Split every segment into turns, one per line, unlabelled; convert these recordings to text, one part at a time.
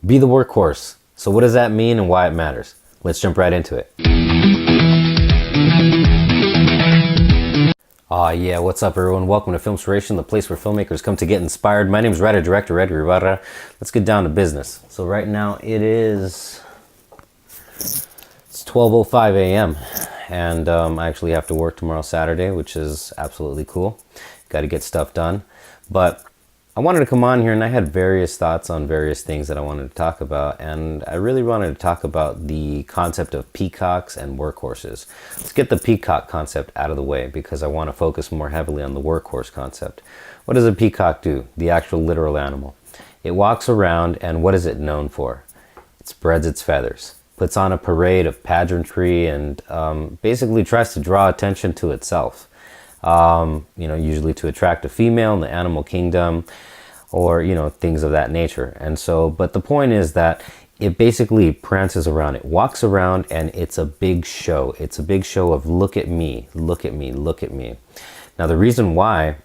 Be the workhorse. So what does that mean and why it matters? Let's jump right into it. Aw yeah, what's up everyone? Welcome to FILMspiration, the place where filmmakers come to get inspired. My name is writer-director Ed Rivera. Let's get down to business. So right now it's 12:05 a.m. and I actually have to work tomorrow Saturday, which is absolutely cool. Got to get stuff done. But I wanted to come on here and I had various thoughts on various things that I wanted to talk about, and I really wanted to talk about the concept of peacocks and workhorses. Let's get the peacock concept out of the way because I want to focus more heavily on the workhorse concept. What does a peacock do? The actual literal animal. It walks around, and what is it known for? It spreads its feathers, puts on a parade of pageantry, and basically tries to draw attention to itself. Usually to attract a female in the animal kingdom, or things of that nature. And so, but the point is that it basically prances around, it walks around, and it's a big show. It's a big show of look at me, look at me, look at me. Now the reason why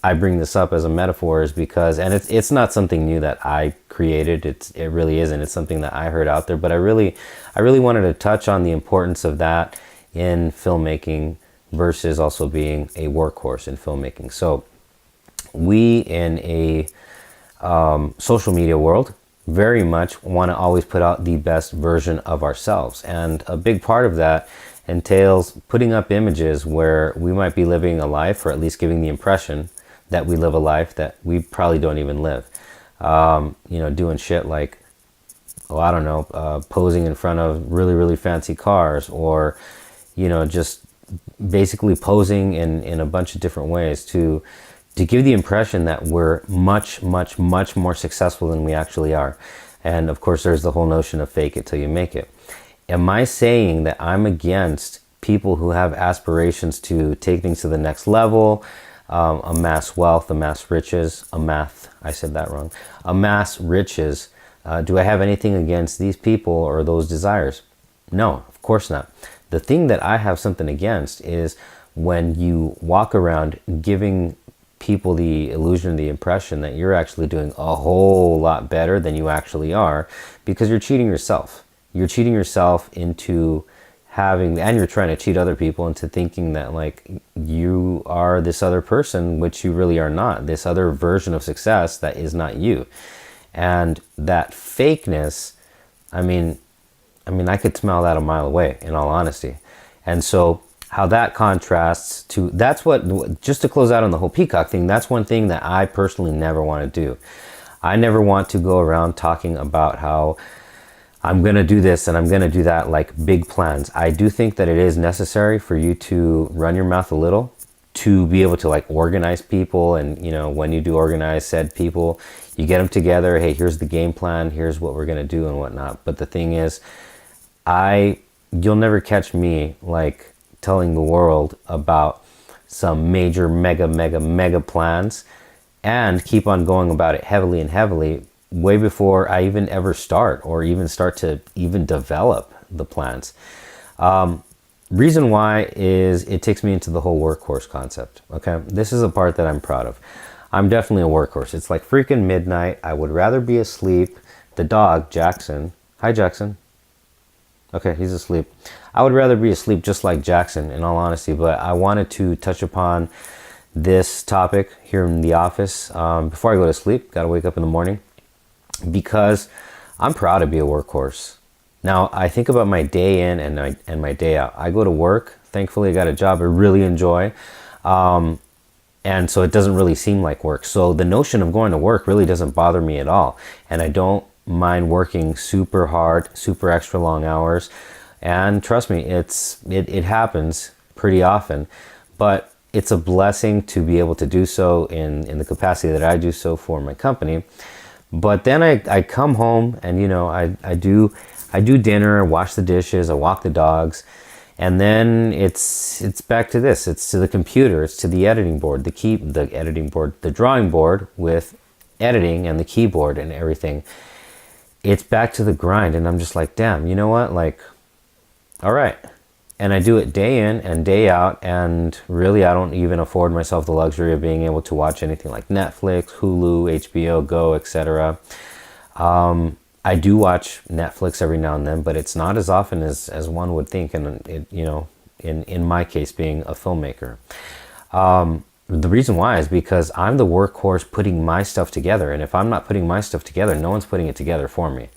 I bring this up as a metaphor is because, and it's not something new that I created, it really isn't, it's something that I heard out there, but I really wanted to touch on the importance of that in filmmaking versus also being a workhorse in filmmaking. So we in a social media world very much want to always put out the best version of ourselves, and a big part of that entails putting up images where we might be living a life, or at least giving the impression that we live a life that we probably don't even live. Doing shit like, posing in front of really fancy cars, or just basically posing in a bunch of different ways to give the impression that we're much more successful than we actually are. And of course there's the whole notion of fake it till you make it. Am I saying that I'm against people who have aspirations to take things to the next level, amass wealth, amass riches, amass riches? Do I have anything against these people or those desires? No, of course not. The thing that I have something against is when you walk around giving people the illusion, the impression that you're actually doing a whole lot better than you actually are, because you're cheating yourself. You're cheating yourself into having, and you're trying to cheat other people into thinking that like you are this other person, which you really are not, this other version of success that is not you. And that fakeness, I mean, I could smell that a mile away, in all honesty. And so how that contrasts to, that's what, just to close out on the whole peacock thing, that's one thing that I personally never want to do. I never want to go around talking about how I'm going to do this and I'm going to do that, like big plans. I do think that it is necessary for you to run your mouth a little, to be able to like organize people. And when you do organize said people, you get them together, hey, here's the game plan, here's what we're going to do and whatnot. But the thing is, you'll never catch me like telling the world about some major mega plans and keep on going about it heavily way before I even ever start, or even start to even develop the plans. Reason why is it takes me into the whole workhorse concept. Okay, this is a part that I'm proud of. I'm definitely a workhorse. It's like freaking midnight. I would rather be asleep. The dog, Jackson. Hi, Jackson. Okay, he's asleep. I would rather be asleep just like Jackson, in all honesty, but I wanted to touch upon this topic here in the office before I go to sleep. Got to wake up in the morning, because I'm proud to be a workhorse. Now, I think about my day in and my day out. I go to work. Thankfully, I got a job I really enjoy. And so it doesn't really seem like work. So the notion of going to work really doesn't bother me at all. And I don't mind working super hard, super extra long hours. And trust me, it happens pretty often, but it's a blessing to be able to do so in the capacity that I do so for my company. But then I come home and I do dinner, wash the dishes, I walk the dogs, and then it's back to this. It's to the computer, it's to the editing board, the drawing board with editing and the keyboard and everything. It's back to the grind, and I'm just like, damn, you know what? Like, all right. And I do it day in and day out, and really I don't even afford myself the luxury of being able to watch anything like Netflix, Hulu, HBO Go, etc. I do watch Netflix every now and then, but it's not as often as one would think. And it, you know, in my case, being a filmmaker, the reason why is because I'm the workhorse putting my stuff together. And if I'm not putting my stuff together, no one's putting it together for me.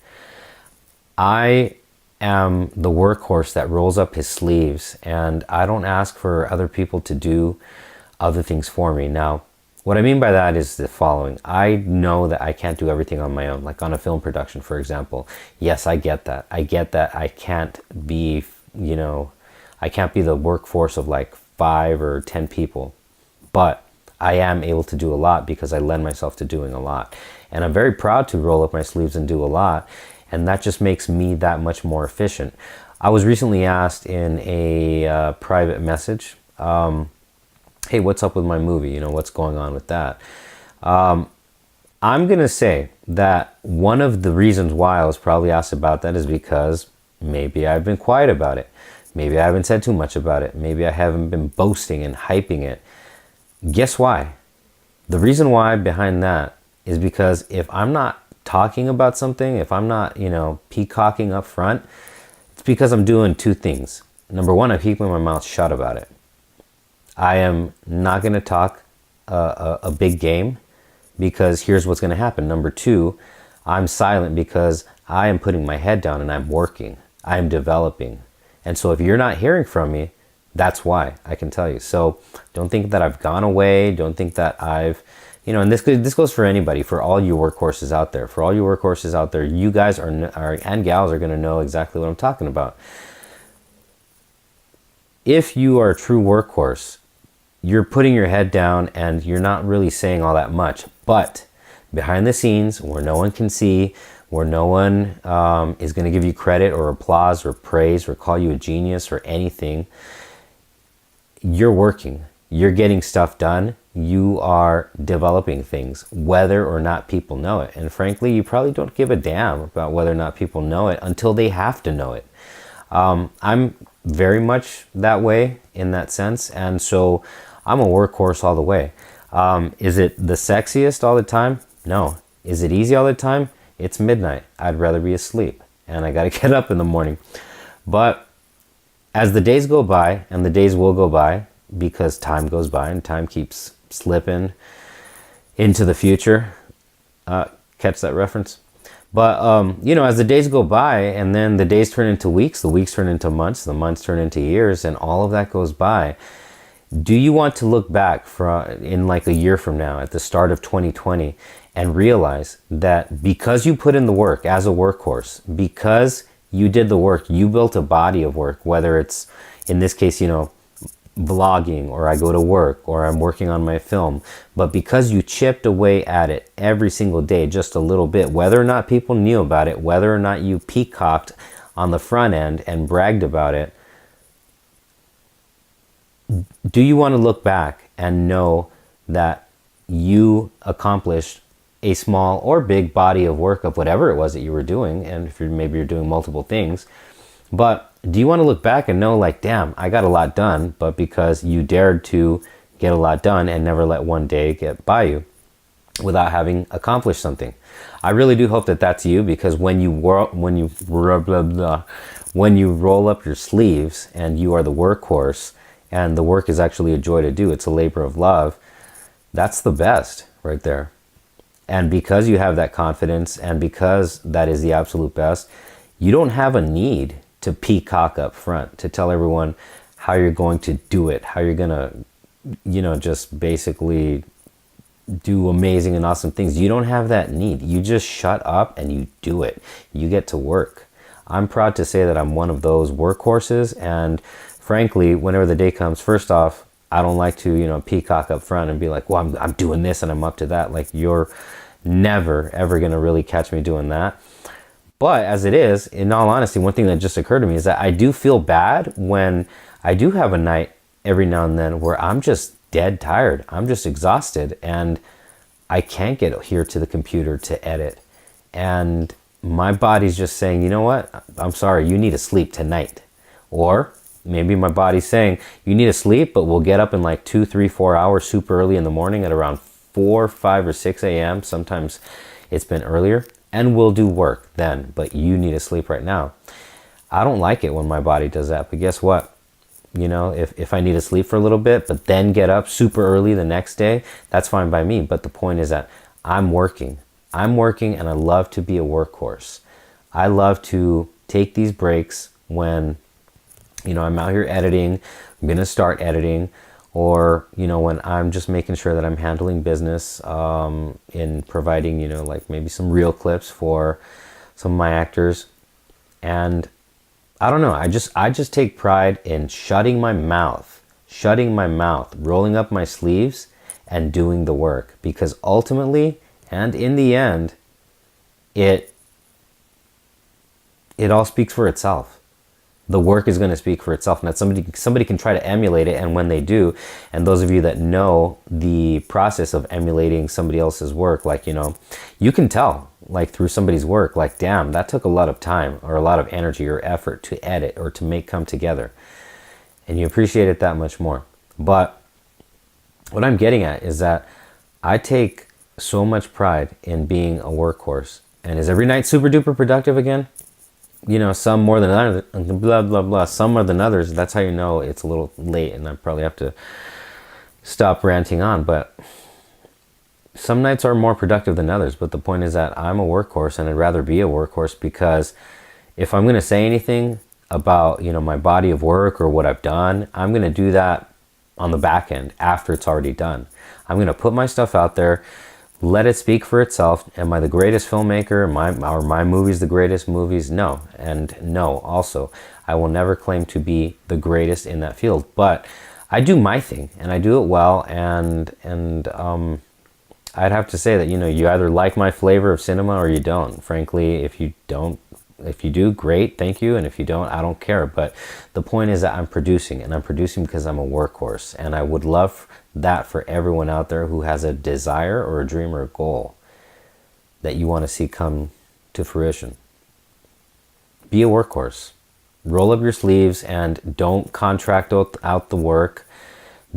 I am the workhorse that rolls up his sleeves, and I don't ask for other people to do other things for me. Now, what I mean by that is the following. I know that I can't do everything on my own, like on a film production, for example. Yes, I get that. I get that I can't be, you know, I can't be the workforce of like 5 or 10 people, but I am able to do a lot because I lend myself to doing a lot. And I'm very proud to roll up my sleeves and do a lot. And that just makes me that much more efficient. I was recently asked in a private message, hey, what's up with my movie? You know, what's going on with that? I'm going to say that one of the reasons why I was probably asked about that is because maybe I've been quiet about it. Maybe I haven't said too much about it. Maybe I haven't been boasting and hyping it. Guess why? The reason why behind that is because if I'm not talking about something, if I'm not, you know, peacocking up front, it's because I'm doing 2 things. Number 1, I'm keeping my mouth shut about it. I am not going to talk a big game because here's what's going to happen. Number 2, I'm silent because I am putting my head down and I'm working. I'm developing. And so if you're not hearing from me, that's why, I can tell you. So don't think that I've gone away. Don't think that I've, you know, and this goes for anybody, for all you workhorses out there. For all you workhorses out there, you guys are and gals are going to know exactly what I'm talking about. If you are a true workhorse, you're putting your head down and you're not really saying all that much. But behind the scenes, where no one can see, where no one is going to give you credit or applause or praise or call you a genius or anything, you're working. You're getting stuff done. You are developing things, whether or not people know it. And frankly, you probably don't give a damn about whether or not people know it until they have to know it. I'm very much that way in that sense. And so I'm a workhorse all the way. Is it the sexiest all the time? No. Is it easy all the time? It's midnight. I'd rather be asleep and I got to get up in the morning. But as the days go by, and the days will go by because time goes by and time keeps slipping into the future. Catch that reference? But, you know, as the days go by and then the days turn into weeks, the weeks turn into months, the months turn into years, and all of that goes by. Do you want to look back in like a year from now at the start of 2020 and realize that because you put in the work as a workhorse, because you did the work, you built a body of work, whether it's, in this case, you know, vlogging, or I go to work, or I'm working on my film, but because you chipped away at it every single day just a little bit, whether or not people knew about it, whether or not you peacocked on the front end and bragged about it, do you want to look back and know that you accomplished a small or big body of work of whatever it was that you were doing? And if maybe you're doing multiple things, but do you want to look back and know, like, damn, I got a lot done, but because you dared to get a lot done and never let one day get by you without having accomplished something? I really do hope that that's you, because when you roll up your sleeves and you are the workhorse and the work is actually a joy to do, it's a labor of love, that's the best right there. And because you have that confidence and because that is the absolute best, you don't have a need to peacock up front, to tell everyone how you're going to do it, how you're going to, you know, just basically do amazing and awesome things. You don't have that need. You just shut up and you do it. You get to work. I'm proud to say that I'm one of those workhorses. And frankly, whenever the day comes, first off, I don't like to, you know, peacock up front and be like, well, I'm doing this and I'm up to that. Like, you're never, ever going to really catch me doing that. But as it is, in all honesty, one thing that just occurred to me is that I do feel bad when I do have a night every now and then where I'm just dead tired. I'm just exhausted and I can't get here to the computer to edit. And my body's just saying, you know what? I'm sorry, you need to sleep tonight. Or maybe my body's saying, you need to sleep, but we'll get up in like 2, 3, 4 hours super early in the morning at around 4, 5, or 6 a.m. Sometimes it's been earlier. and we'll do work then, but you need to sleep right now. I don't like it when my body does that, but guess what? You know, if I need to sleep for a little bit, but then get up super early the next day, that's fine by me. But the point is that I'm working. I'm working, and I love to be a workhorse. I love to take these breaks when, you know, I'm out here editing, I'm going to start editing, or, you know, when I'm just making sure that I'm handling business in providing, you know, like maybe some reel clips for some of my actors. And I don't know, I just take pride in shutting my mouth, rolling up my sleeves and doing the work, because ultimately and in the end, it all speaks for itself. The work is going to speak for itself. Now somebody can try to emulate it, and when they do, and those of you that know the process of emulating somebody else's work, like, you know, you can tell, like, through somebody's work, like, damn, that took a lot of time or a lot of energy or effort to edit or to make come together, and you appreciate it that much more. But what I'm getting at is that I take so much pride in being a workhorse. And is every night super duper productive again? You know, some more than others, blah, blah, blah. Some more than others. That's how you know it's a little late and I probably have to stop ranting on. But some nights are more productive than others. But the point is that I'm a workhorse, and I'd rather be a workhorse, because if I'm going to say anything about, you know, my body of work or what I've done, I'm going to do that on the back end after it's already done. I'm going to put my stuff out there, let it speak for itself. Am I the greatest filmmaker? Are my movies the greatest movies? No. And no, also, I will never claim to be the greatest in that field. But I do my thing, and I do it well. And I'd have to say that, you know, you either like my flavor of cinema or you don't. Frankly, if you do, great, thank you. And if you don't, I don't care. But the point is that I'm producing, and I'm producing because I'm a workhorse. And I would love that for everyone out there who has a desire or a dream or a goal that you want to see come to fruition. Be a workhorse. Roll up your sleeves and don't contract out the work.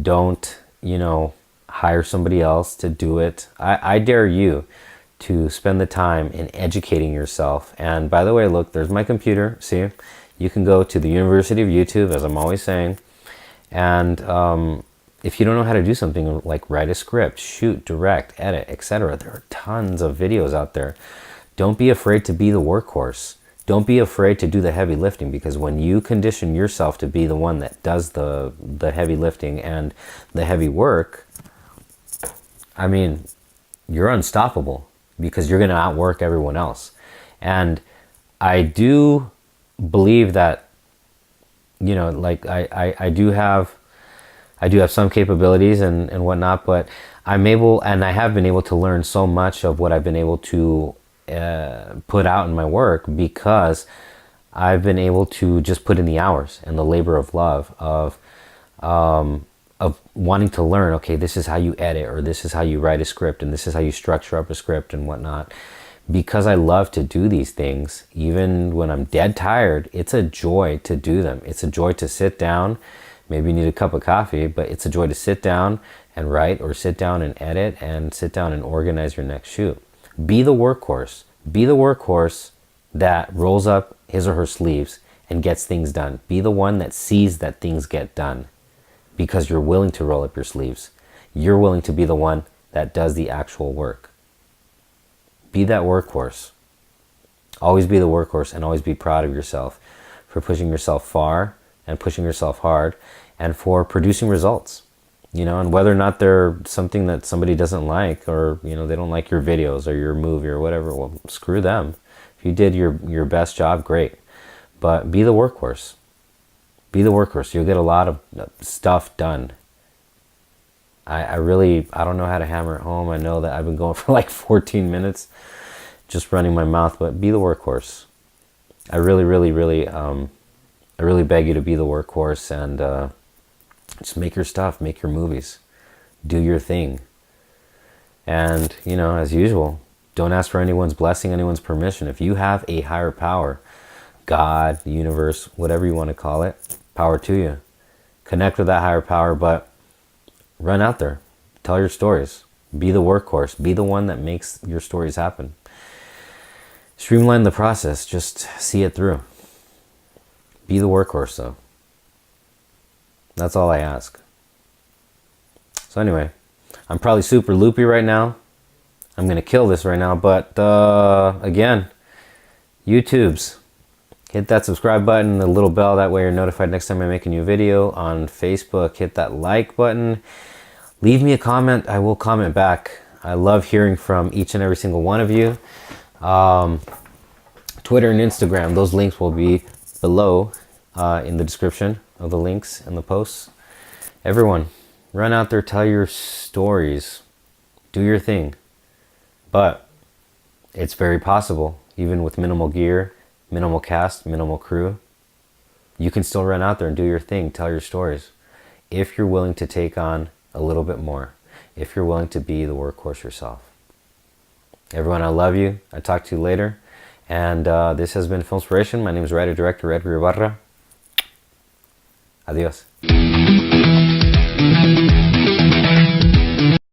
Don't, you know, hire somebody else to do it. I dare you to spend the time in educating yourself. And by the way, look, there's my computer. See, you can go to the University of YouTube, as I'm always saying. And if you don't know how to do something like write a script, shoot, direct, edit, etc., there are tons of videos out there. Don't be afraid to be the workhorse. Don't be afraid to do the heavy lifting, because when you condition yourself to be the one that does the heavy lifting and the heavy work, I mean, you're unstoppable, because you're going to outwork everyone else. And I do believe that, you know, like I do have some capabilities and whatnot, but I'm able, and I have been able to learn so much of what I've been able to put out in my work, because I've been able to just put in the hours and the labor of love of wanting to learn, okay, this is how you edit, or this is how you write a script, and this is how you structure up a script and whatnot. Because I love to do these things, even when I'm dead tired, it's a joy to do them. It's a joy to sit down. Maybe you need a cup of coffee, but it's a joy to sit down and write, or sit down and edit, and sit down and organize your next shoot. Be the workhorse. Be the workhorse that rolls up his or her sleeves and gets things done. Be the one that sees that things get done, because you're willing to roll up your sleeves. You're willing to be the one that does the actual work. Be that workhorse. Always be the workhorse, and always be proud of yourself for pushing yourself far and pushing yourself hard, and for producing results. You know, and whether or not they're something that somebody doesn't like, or, you know, they don't like your videos or your movie or whatever, well, screw them. If you did your best job, great. But be the workhorse. Be the workhorse. You'll get a lot of stuff done. I don't know how to hammer it home. I know that I've been going for like 14 minutes just running my mouth, but be the workhorse. I really beg you to be the workhorse, and just make your stuff, make your movies, do your thing. And, you know, as usual, don't ask for anyone's blessing, anyone's permission. If you have a higher power, God, the universe, whatever you want to call it, power to you. Connect with that higher power, but run out there. Tell your stories. Be the workhorse. Be the one that makes your stories happen. streamline the process. Just see it through. Be the workhorse, though. That's all I ask. So anyway, I'm probably super loopy right now. I'm going to kill this right now. But again, YouTubes. Hit that subscribe button, the little bell. That way you're notified next time I make a new video. On Facebook, hit that like button. Leave me a comment. I will comment back. I love hearing from each and every single one of you. Twitter and Instagram, those links will be below in the description of the links and the posts. Everyone, run out there, tell your stories. Do your thing. But it's very possible, even with minimal gear, minimal cast, minimal crew, you can still run out there and do your thing, tell your stories. If you're willing to take on a little bit more, if you're willing to be the workhorse yourself. Everyone, I love you. I'll talk to you later. And this has been FILMspiration. My name is writer-director Edgar Ibarra. Adios.